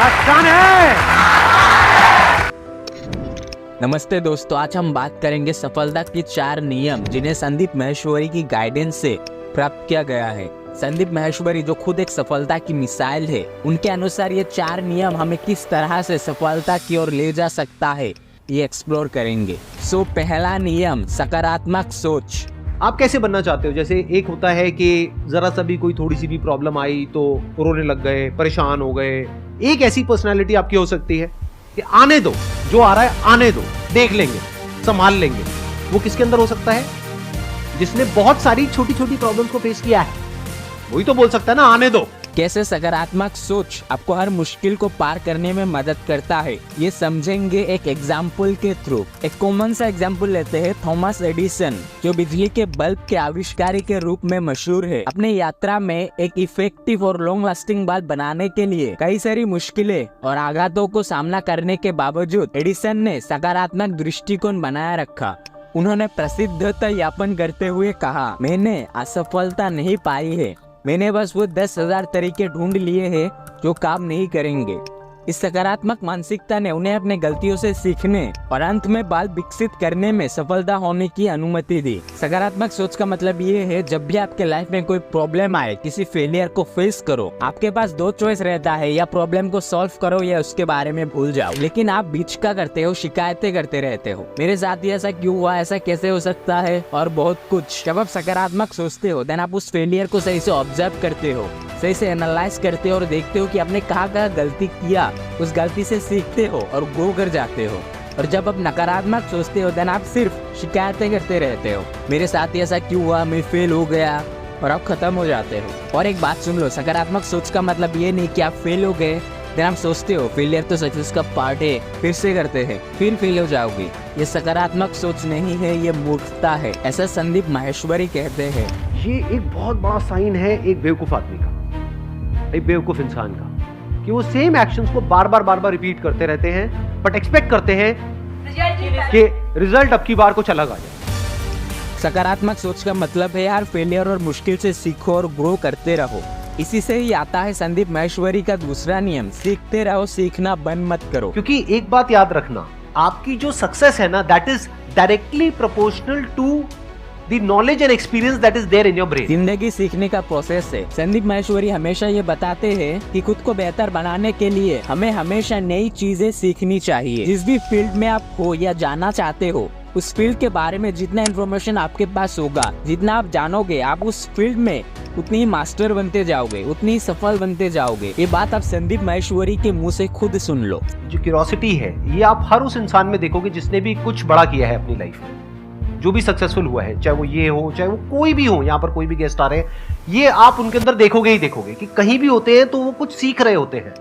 Done है। नमस्ते दोस्तों, आज हम बात करेंगे सफलता के 4 नियम जिन्हें संदीप माहेश्वरी की गाइडेंस से प्राप्त किया गया है। संदीप माहेश्वरी जो खुद एक सफलता की मिसाल है, उनके अनुसार ये 4 नियम हमें किस तरह से सफलता की ओर ले जा सकता है, ये एक्सप्लोर करेंगे। सो पहला नियम, सकारात्मक सोच। आप कैसे बनना चाहते हो? जैसे एक होता है कि जरा सा भी कोई थोड़ी सी भी प्रॉब्लम आई तो रोने लग गए, परेशान हो गए। एक ऐसी पर्सनालिटी आपकी हो सकती है कि आने दो, जो आ रहा है आने दो, देख लेंगे, संभाल लेंगे। वो किसके अंदर हो सकता है? जिसने बहुत सारी छोटी छोटी प्रॉब्लम्स को फेस किया है, वही तो बोल सकता है ना आने दो। कैसे सकारात्मक सोच आपको हर मुश्किल को पार करने में मदद करता है, ये समझेंगे एक एग्जाम्पल के थ्रू। एक कॉमन सा एग्जाम्पल लेते हैं। थॉमस एडिसन, जो बिजली के बल्ब के आविष्कारी के रूप में मशहूर है, अपने यात्रा में एक इफेक्टिव और लॉन्ग लास्टिंग बल्ब बनाने के लिए कई सारी मुश्किलें और आघातों को सामना करने के बावजूद एडिसन ने सकारात्मक दृष्टिकोण बनाया रखा। उन्होंने प्रसिद्धता यापन करते हुए कहा, मैंने असफलता नहीं पाई है, मैंने बस वो 10,000 तरीके ढूंढ लिए हैं जो काम नहीं करेंगे। इस सकारात्मक मानसिकता ने उन्हें अपने गलतियों से सीखने और अंत में बल्ब विकसित करने में सफलता होने की अनुमति दी। सकारात्मक सोच का मतलब ये है, जब भी आपके लाइफ में कोई प्रॉब्लम आए, किसी फेलियर को फेस करो, आपके पास 2 चॉइस रहता है, या प्रॉब्लम को सॉल्व करो या उसके बारे में भूल जाओ। लेकिन आप बीच का करते हो, शिकायतें करते रहते हो, मेरे साथ ऐसा क्यों हुआ, ऐसा कैसे हो सकता है, और बहुत कुछ। जब आप सकारात्मक सोचते हो, देन आप उस फेलियर को सही से ऑब्जर्व करते हो, सही से एनालाइज करते हो और देखते हो कि आपने कहाँ गलती किया, उस गलती से सीखते हो और ग्रो कर जाते हो। और जब आप नकारात्मक सोचते हो, देन आप सिर्फ शिकायतें करते रहते हो, मेरे साथ ऐसा क्यों हुआ, मैं फेल हो गया, और आप खत्म हो जाते हो। और एक बात सुन लो, सकारात्मक सोच का मतलब ये नहीं कि आप फेल हो गए, देन आप सोचते हो फेलियर तो सक्सेस का पार्ट है, फिर से करते हैं, फिर फेल हो जाओगे। ये सकारात्मक सोच नहीं है, ये मूर्खता है, ऐसा संदीप माहेश्वरी कहते हैं। ये एक बहुत बड़ा साइन है एक बेवकूफ आदमी का, एक बेवकूफ इंसान का, कि वो सेम एक्शंस को बार बार रिपीट करते रहते हैं, बट एक्सपेक्ट करते हैं कि रिजल्ट अब की बार को अलग आ जाए। सकारात्मक सोच का मतलब है यार, फेलियर और मुश्किल से सीखो और ग्रो करते रहो। इसी से ही आता है संदीप माहेश्वरी का दूसरा नियम, सीखते रहो, सीखना बंद मत करो। क्योंकि एक बात याद रखना, आपकी जो सक्सेस है ना, that is directly proportional to the knowledge and experience that is there in your brain। जिंदगी सीखने का प्रोसेस है। संदीप माहेश्वरी हमेशा ये बताते हैं कि खुद को बेहतर बनाने के लिए हमें हमेशा नई चीजें सीखनी चाहिए। जिस भी फील्ड में आप हो या जाना चाहते हो, उस फील्ड के बारे में जितना इन्फॉर्मेशन आपके पास होगा, जितना आप जानोगे, आप उस फील्ड में उतनी ही मास्टर बनते जाओगे, उतनी ही सफल बनते जाओगे। ये बात आप संदीप माहेश्वरी के मुंह से खुद सुन लो। जो क्यूरियोसिटी है, ये आप हर उस इंसान में देखोगे जिसने भी कुछ बड़ा किया है अपनी लाइफ में, जो भी सक्सेसफुल हुआ है, चाहे वो ये हो, चाहे वो कोई भी हो। यहाँ पर कोई भी गेस्ट आ रहे हैं, ये आप उनके अंदर देखोगे ही देखोगे कि कहीं भी होते हैं तो वो कुछ सीख रहे होते हैं।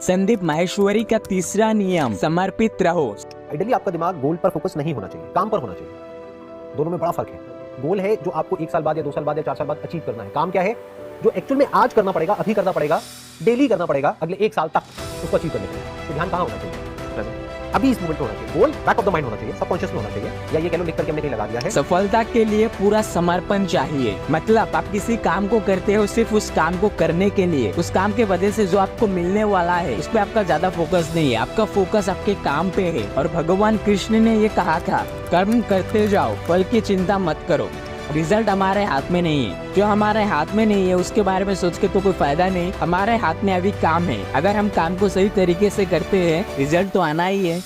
संदीप माहेश्वरी का तीसरा नियम, समर्पित रहो। आइडियली आपका दिमाग गोल पर फोकस नहीं होना चाहिए, काम पर होना चाहिए। दोनों में बड़ा फर्क है। गोल है जो आपको 1 साल बाद या 2 साल बाद या 4 साल बाद अचीव करना है। काम क्या है? जो एक्चुअल में आज करना पड़ेगा, अभी करना पड़ेगा, डेली करना पड़ेगा, अगले 1 साल तक उसको अचीव करने के लिए। तो ध्यान कहाँ होना चाहिए? अभी इस मोमेंट में होना चाहिए। गोल बैक ऑफ द माइंड होना चाहिए, सबकॉन्शियस में होना चाहिए, या ये कह लो लिख करके हमने कहीं लगा दिया है। सफलता के लिए पूरा समर्पण चाहिए। मतलब आप किसी काम को करते हो सिर्फ उस काम को करने के लिए, उस काम के वजह से जो आपको मिलने वाला है उस पे आपका ज्यादा फोकस नहीं है, आपका फोकस आपके काम पे है। और भगवान कृष्ण ने ये कहा था, कर्म करते जाओ, फल की चिंता मत करो। रिजल्ट हमारे हाथ में नहीं है, जो हमारे हाथ में नहीं है उसके बारे में सोच के तो कोई फायदा नहीं। हमारे हाथ में अभी काम है, अगर हम काम को सही तरीके से करते हैं, रिजल्ट तो आना ही है।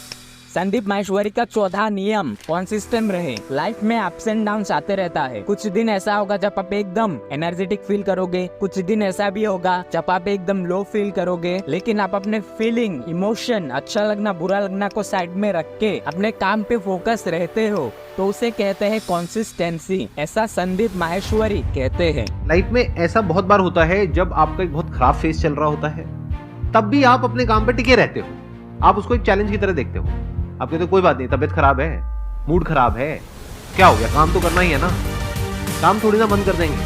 संदीप माहेश्वरी का चौथा नियम, कंसिस्टेंट रहे। लाइफ में अप्स एंड डाउन्स आते रहता है। कुछ दिन ऐसा होगा जब आप एकदम एनर्जेटिक फील करोगे, कुछ दिन ऐसा भी होगा जब आप एकदम लो फील करोगे। लेकिन आप अपने फीलिंग, इमोशन, अच्छा लगना, बुरा लगना को साइड में रख के अपने काम पे फोकस रहते हो, तो उसे कहते हैं कंसिस्टेंसी। ऐसा संदीप माहेश्वरी कहते हैं। लाइफ में ऐसा बहुत बार होता है जब आपका एक बहुत खराब फेस चल रहा होता है, तब भी आप अपने काम पे टिके रहते हो। आप उसको एक चैलेंज की तरह देखते हो। आप कहते हो कोई बात नहीं, तबीयत खराब है, मूड खराब है, क्या हो गया, काम तो करना ही है ना, काम थोड़ी ना बंद कर देंगे।